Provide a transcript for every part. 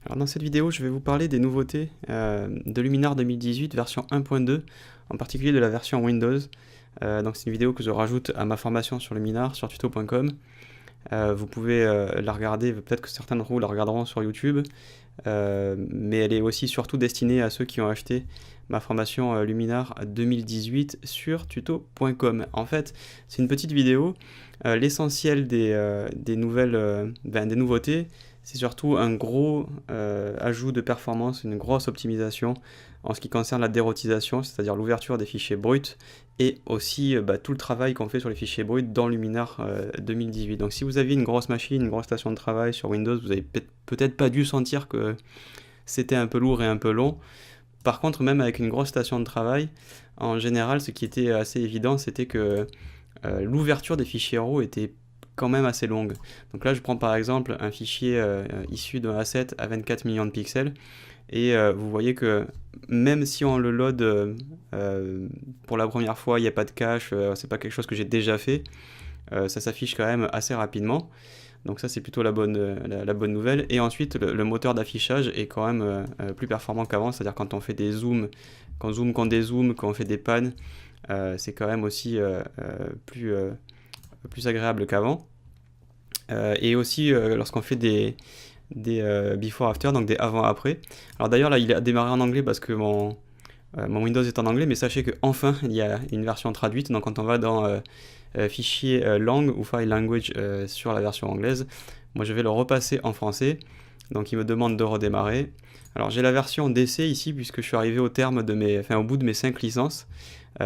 Alors dans cette vidéo, je vais vous parler des nouveautés de Luminar 2018 version 1.2, en particulier de la version Windows. Donc c'est une vidéo que je rajoute à ma formation sur Luminar, sur tuto.com. Vous pouvez la regarder, peut-être que certains d'entre vous la regarderont sur YouTube, mais elle est aussi surtout destinée à ceux qui ont acheté ma formation Luminar 2018 sur tuto.com. En fait, c'est une petite vidéo. L'essentiel des nouveautés, c'est surtout un gros ajout de performance, une grosse optimisation en ce qui concerne la dérotisation, c'est-à-dire l'ouverture des fichiers bruts, et aussi tout le travail qu'on fait sur les fichiers bruts dans Luminar 2018. Donc si vous aviez une grosse machine, une grosse station de travail sur Windows, vous avez peut-être pas dû sentir que c'était un peu lourd et un peu long. Par contre, même avec une grosse station de travail, en général, ce qui était assez évident, c'était que l'ouverture des fichiers RAW était quand même assez longue. Donc là, je prends par exemple un fichier issu d'un A7 à 24 millions de pixels, et vous voyez que même si on le load pour la première fois, il n'y a pas de cache, c'est pas quelque chose que j'ai déjà fait, ça s'affiche quand même assez rapidement. Donc ça, c'est plutôt la bonne nouvelle. Et ensuite, le moteur d'affichage est quand même plus performant qu'avant, c'est-à-dire quand on fait des zooms, quand on zoome, quand on dézoome, quand on fait des pannes, c'est quand même aussi plus agréable qu'avant. Et aussi lorsqu'on fait des before after, donc des avant-après. Alors d'ailleurs là il a démarré en anglais parce que mon Windows est en anglais, mais sachez que enfin il y a une version traduite. Donc quand on va dans fichier langue ou file language sur la version anglaise, moi je vais le repasser en français. Donc il me demande de redémarrer. Alors j'ai la version d'essai ici puisque je suis arrivé au terme au bout de mes 5 licences.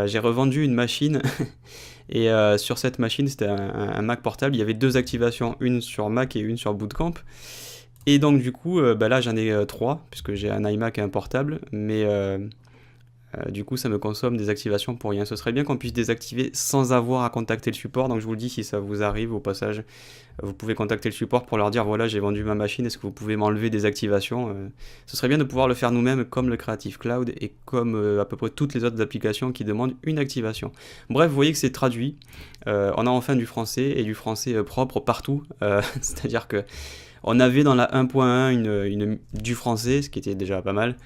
J'ai revendu une machine et sur cette machine, c'était un Mac portable, il y avait 2 activations, une sur Mac et une sur Bootcamp. Et donc du coup, là j'en ai 3, puisque j'ai un iMac et un portable, mais du coup ça me consomme des activations pour rien. Ce serait bien qu'on puisse désactiver sans avoir à contacter le support, donc je vous le dis, si ça vous arrive au passage, vous pouvez contacter le support pour leur dire voilà, j'ai vendu ma machine, est-ce que vous pouvez m'enlever des activations Ce serait bien de pouvoir le faire nous-mêmes comme le Creative Cloud et comme à peu près toutes les autres applications qui demandent une activation. Bref, vous voyez que c'est traduit, on a enfin du français et du français propre partout, c'est-à-dire que on avait dans la 1.1 du français, ce qui était déjà pas mal,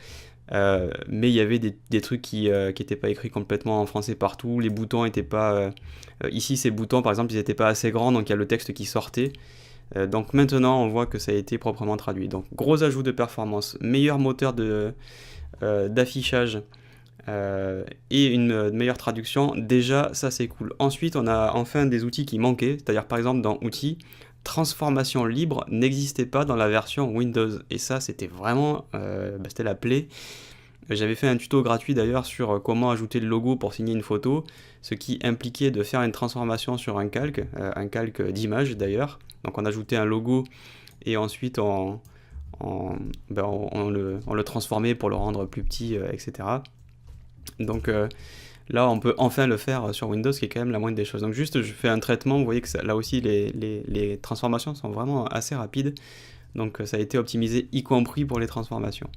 mais il y avait des trucs qui n'étaient pas écrits complètement en français partout, les boutons n'étaient pas... ici, ces boutons, par exemple, ils n'étaient pas assez grands, donc il y a le texte qui sortait. Donc maintenant, on voit que ça a été proprement traduit. Donc gros ajout de performance, meilleur moteur d'affichage et une meilleure traduction. Déjà, ça c'est cool. Ensuite, on a enfin des outils qui manquaient, c'est-à-dire par exemple dans Outils, transformation libre n'existait pas dans la version Windows, et ça c'était vraiment c'était la plaie. J'avais fait un tuto gratuit d'ailleurs sur comment ajouter le logo pour signer une photo, ce qui impliquait de faire une transformation sur un calque d'image d'ailleurs. Donc on ajoutait un logo et ensuite on le transformait pour le rendre plus petit, etc. Donc là, on peut enfin le faire sur Windows, qui est quand même la moindre des choses. Donc juste, je fais un traitement, vous voyez que là aussi, les transformations sont vraiment assez rapides. Donc ça a été optimisé, y compris pour les transformations.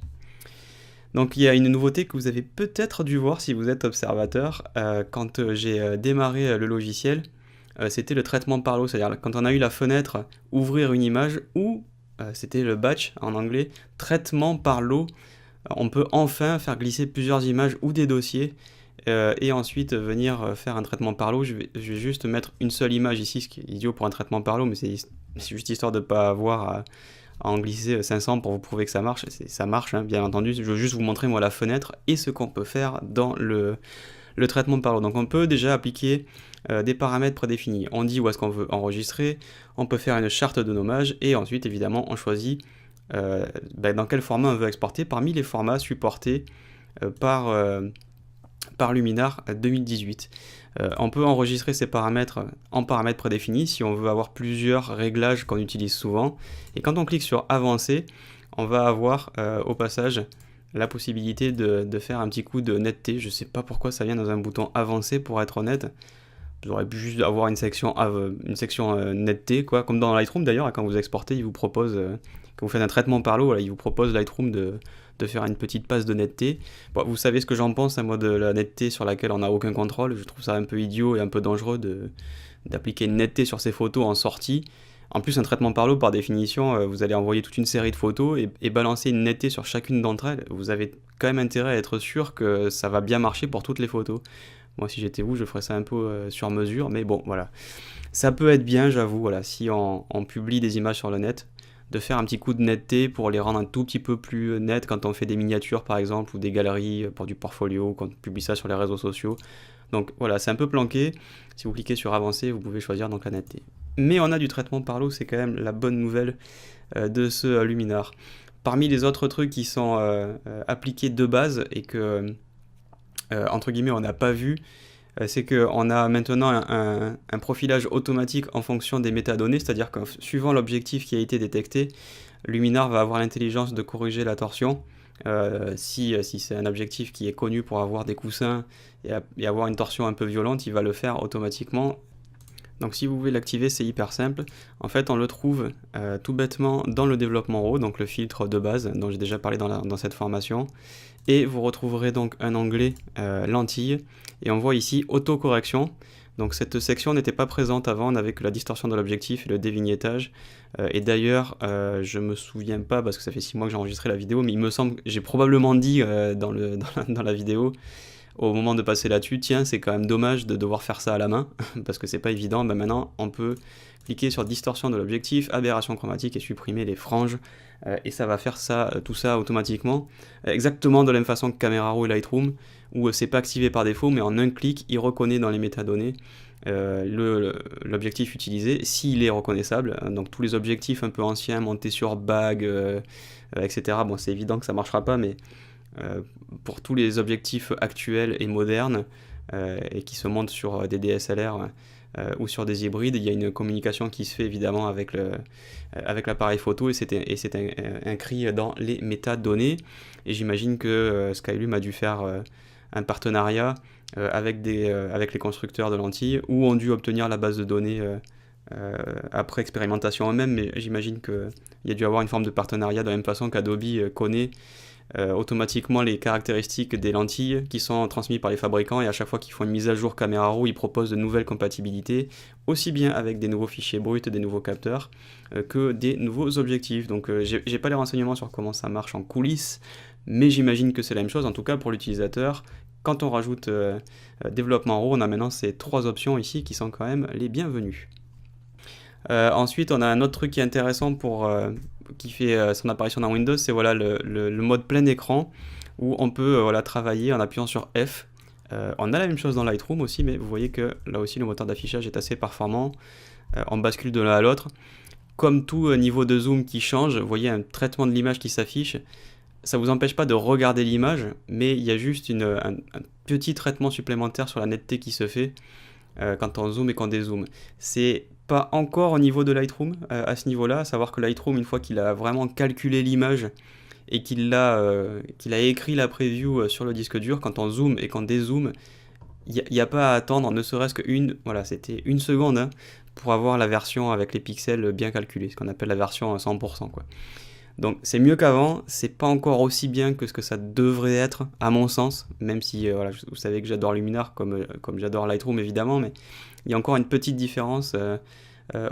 Donc il y a une nouveauté que vous avez peut-être dû voir si vous êtes observateur. Quand j'ai démarré le logiciel, c'était le traitement par l'eau. C'est-à-dire quand on a eu la fenêtre « Ouvrir une image » ou, c'était le batch en anglais, « Traitement par l'eau », on peut enfin faire glisser plusieurs images ou des dossiers et ensuite venir faire un traitement par l'eau. Je vais juste mettre une seule image ici, ce qui est idiot pour un traitement par l'eau, mais c'est juste histoire de ne pas avoir à en glisser 500 pour vous prouver que ça marche. Ça marche, hein, bien entendu. Je veux juste vous montrer moi la fenêtre et ce qu'on peut faire dans le traitement par l'eau. Donc on peut déjà appliquer des paramètres prédéfinis. On dit où est-ce qu'on veut enregistrer, on peut faire une charte de nommage et ensuite évidemment on choisit dans quel format on veut exporter parmi les formats supportés par Luminar 2018. On peut enregistrer ces paramètres en paramètres prédéfinis si on veut avoir plusieurs réglages qu'on utilise souvent. Et quand on clique sur Avancer, on va avoir au passage la possibilité de faire un petit coup de netteté. Je ne sais pas pourquoi ça vient dans un bouton Avancer, pour être honnête. J'aurais pu juste avoir une section netteté, quoi, comme dans Lightroom d'ailleurs. Quand vous exportez, il vous propose, quand vous faites un traitement par l'eau, il vous propose Lightroom de de faire une petite passe de netteté. Bon, vous savez ce que j'en pense, moi, de la netteté sur laquelle on n'a aucun contrôle. Je trouve ça un peu idiot et un peu dangereux d'appliquer une netteté sur ces photos en sortie. En plus, un traitement par l'eau, par définition, vous allez envoyer toute une série de photos et balancer une netteté sur chacune d'entre elles. Vous avez quand même intérêt à être sûr que ça va bien marcher pour toutes les photos. Moi, si j'étais vous, je ferais ça un peu sur mesure, mais bon, voilà. Ça peut être bien, j'avoue, voilà, si on publie des images sur le net, de faire un petit coup de netteté pour les rendre un tout petit peu plus nettes quand on fait des miniatures, par exemple, ou des galeries pour du portfolio, quand on publie ça sur les réseaux sociaux. Donc voilà, c'est un peu planqué. Si vous cliquez sur avancer, vous pouvez choisir donc la netteté. Mais on a du traitement par l'eau, c'est quand même la bonne nouvelle de ce Luminar. Parmi les autres trucs qui sont appliqués de base et que, entre guillemets, on n'a pas vu, c'est qu'on a maintenant un profilage automatique en fonction des métadonnées, c'est-à-dire que suivant l'objectif qui a été détecté, Luminar va avoir l'intelligence de corriger la torsion. Si c'est un objectif qui est connu pour avoir des coussins et avoir une torsion un peu violente, il va le faire automatiquement. Donc si vous voulez l'activer, c'est hyper simple. En fait, on le trouve tout bêtement dans le développement RAW, donc le filtre de base dont j'ai déjà parlé dans cette formation. Et vous retrouverez donc un onglet lentilles. Et on voit ici autocorrection. Donc cette section n'était pas présente avant, on n'avait que la distorsion de l'objectif et le dévignettage. Et d'ailleurs, je me souviens pas, parce que ça fait 6 mois que j'ai enregistré la vidéo, mais il me semble que j'ai probablement dit dans la vidéo, au moment de passer là-dessus, tiens, c'est quand même dommage de devoir faire ça à la main, parce que c'est pas évident. Ben maintenant, on peut cliquer sur distorsion de l'objectif, aberration chromatique et supprimer les franges, et ça va faire tout ça automatiquement, exactement de la même façon que Camera Raw et Lightroom, où c'est pas activé par défaut, mais en un clic, il reconnaît dans les métadonnées l'objectif utilisé, s'il est reconnaissable. Donc tous les objectifs un peu anciens, montés sur bague, etc. Bon, c'est évident que ça marchera pas, mais pour tous les objectifs actuels et modernes et qui se montent sur des DSLR ou sur des hybrides, il y a une communication qui se fait évidemment avec l'appareil photo et c'est un cri dans les métadonnées. Et j'imagine que Skylum a dû faire un partenariat avec les constructeurs de lentilles ou ont dû obtenir la base de données après expérimentation eux-mêmes, mais j'imagine qu'il y a dû avoir une forme de partenariat de la même façon qu'Adobe connaît automatiquement les caractéristiques des lentilles qui sont transmises par les fabricants, et à chaque fois qu'ils font une mise à jour Camera Raw, ils proposent de nouvelles compatibilités, aussi bien avec des nouveaux fichiers bruts, des nouveaux capteurs, que des nouveaux objectifs. Donc j'ai pas les renseignements sur comment ça marche en coulisses, mais j'imagine que c'est la même chose, en tout cas pour l'utilisateur. Quand on rajoute développement RAW, on a maintenant ces 3 options ici qui sont quand même les bienvenues. Ensuite, on a un autre truc qui est intéressant qui fait son apparition dans Windows, c'est voilà, le mode plein écran, où on peut travailler en appuyant sur F. On a la même chose dans Lightroom aussi, mais vous voyez que là aussi le moteur d'affichage est assez performant. On bascule de l'un à l'autre. Comme tout niveau de zoom qui change, vous voyez un traitement de l'image qui s'affiche. Ça ne vous empêche pas de regarder l'image, mais il y a juste un petit traitement supplémentaire sur la netteté qui se fait quand on zoome et qu'on dézoome. C'est pas encore au niveau de Lightroom à ce niveau-là, à savoir que Lightroom, une fois qu'il a vraiment calculé l'image et qu'il a écrit la preview sur le disque dur, quand on zoome et qu'on dézoome, il n'y a pas à attendre ne serait-ce c'était une seconde hein, pour avoir la version avec les pixels bien calculés, ce qu'on appelle la version à 100%, quoi. Donc c'est mieux qu'avant, c'est pas encore aussi bien que ce que ça devrait être, à mon sens, même si vous savez que j'adore Luminar comme j'adore Lightroom évidemment, mais il y a encore une petite différence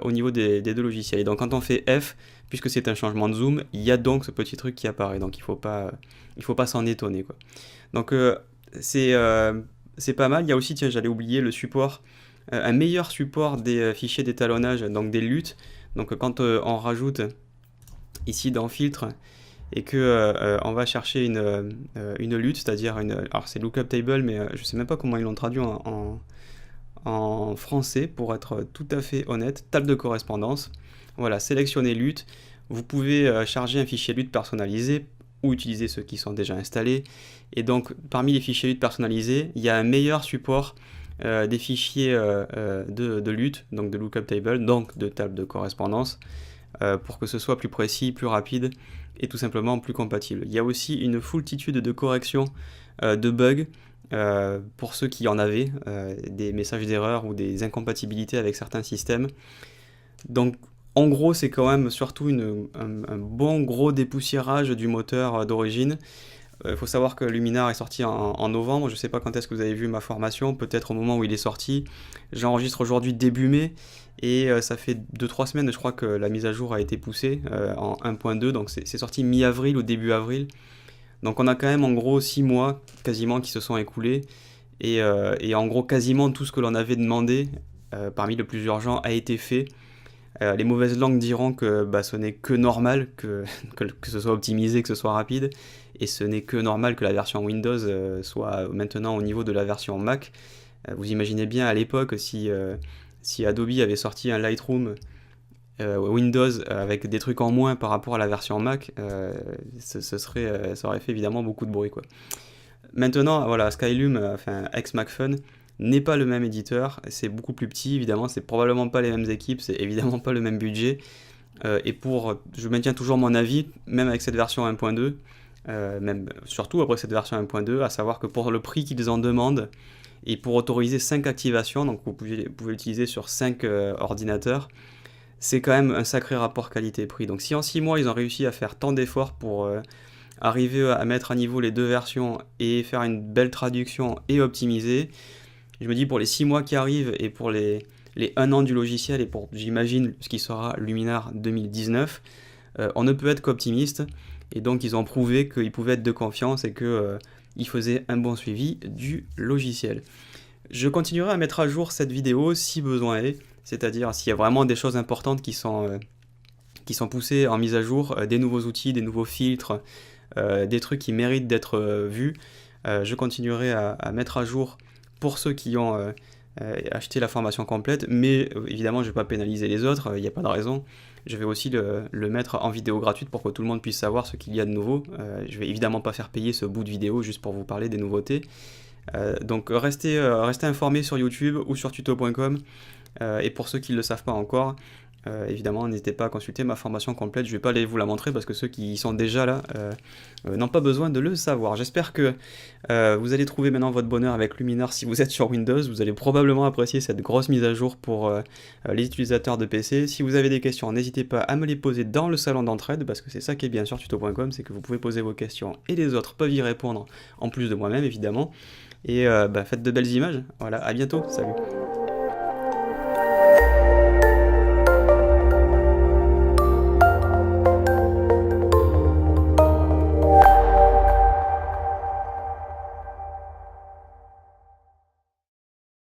au niveau des 2 logiciels. Et donc quand on fait F, puisque c'est un changement de zoom, il y a donc ce petit truc qui apparaît, donc il faut pas s'en étonner, quoi. Donc c'est pas mal. Il y a aussi, tiens, j'allais oublier le support, un meilleur support des fichiers d'étalonnage, donc des LUT. Donc quand on rajoute ici dans filtre et que on va chercher une LUT, c'est-à-dire alors c'est lookup table, mais je sais même pas comment ils l'ont traduit en français pour être tout à fait honnête. Table de correspondance, voilà, sélectionnez LUT, vous pouvez charger un fichier LUT personnalisé ou utiliser ceux qui sont déjà installés, et donc parmi les fichiers LUT personnalisés, il y a un meilleur support des fichiers de LUT, donc de lookup table, donc de table de correspondance, pour que ce soit plus précis, plus rapide et tout simplement plus compatible. Il y a aussi une foultitude de corrections de bugs pour ceux qui en avaient, des messages d'erreur ou des incompatibilités avec certains systèmes. Donc En gros, c'est quand même surtout un bon gros dépoussiérage du moteur d'origine. Il faut savoir que Luminar est sorti en novembre. Je ne sais pas quand est-ce que vous avez vu ma formation, peut-être au moment où il est sorti. J'enregistre aujourd'hui début mai et ça fait 2-3 semaines, je crois, que la mise à jour a été poussée en 1.2. Donc c'est sorti mi-avril ou début avril. Donc on a quand même en gros 6 mois quasiment qui se sont écoulés. Et en gros, quasiment tout ce que l'on avait demandé, parmi le plus urgent, a été fait. Les mauvaises langues diront que bah, ce n'est que normal que ce soit optimisé, que ce soit rapide, et ce n'est que normal que la version Windows soit maintenant au niveau de la version Mac. Vous imaginez bien à l'époque si Adobe avait sorti un Lightroom Windows avec des trucs en moins par rapport à la version Mac, ça aurait fait évidemment beaucoup de bruit, quoi. Maintenant, voilà, Skylum, enfin ex-MacFun, n'est pas le même éditeur, c'est beaucoup plus petit, évidemment, c'est probablement pas les mêmes équipes, c'est évidemment pas le même budget. Je maintiens toujours mon avis, même avec cette version 1.2, même surtout après cette version 1.2, à savoir que pour le prix qu'ils en demandent, et pour autoriser 5 activations, donc vous pouvez l'utiliser sur 5 ordinateurs, c'est quand même un sacré rapport qualité-prix. Donc si en 6 mois ils ont réussi à faire tant d'efforts pour arriver à mettre à niveau les deux versions et faire une belle traduction et optimiser, je me dis pour les 6 mois qui arrivent et pour les 1 an du logiciel et pour, j'imagine, ce qui sera Luminar 2019, on ne peut être qu'optimiste. Et donc ils ont prouvé qu'ils pouvaient être de confiance et qu'ils faisaient un bon suivi du logiciel. Je continuerai à mettre à jour cette vidéo si besoin est, c'est-à-dire s'il y a vraiment des choses importantes qui sont poussées en mise à jour, des nouveaux outils, des nouveaux filtres, des trucs qui méritent d'être vus. Je continuerai à mettre à jour pour ceux qui ont acheté la formation complète, mais évidemment je ne vais pas pénaliser les autres, il n'y a pas de raison. Je vais aussi le mettre en vidéo gratuite pour que tout le monde puisse savoir ce qu'il y a de nouveau. Je vais évidemment pas faire payer ce bout de vidéo juste pour vous parler des nouveautés. Donc restez informés sur YouTube ou sur tuto.com. Et pour ceux qui ne le savent pas encore, évidemment, n'hésitez pas à consulter ma formation complète. Je ne vais pas aller vous la montrer parce que ceux qui sont déjà là n'ont pas besoin de le savoir. J'espère que vous allez trouver maintenant votre bonheur avec Luminar si vous êtes sur Windows. Vous allez probablement apprécier cette grosse mise à jour pour les utilisateurs de PC. Si vous avez des questions, n'hésitez pas à me les poser dans le salon d'entraide parce que c'est ça qui est bien sur tuto.com, c'est que vous pouvez poser vos questions et les autres peuvent y répondre en plus de moi-même évidemment. Et faites de belles images. Voilà, à bientôt, salut.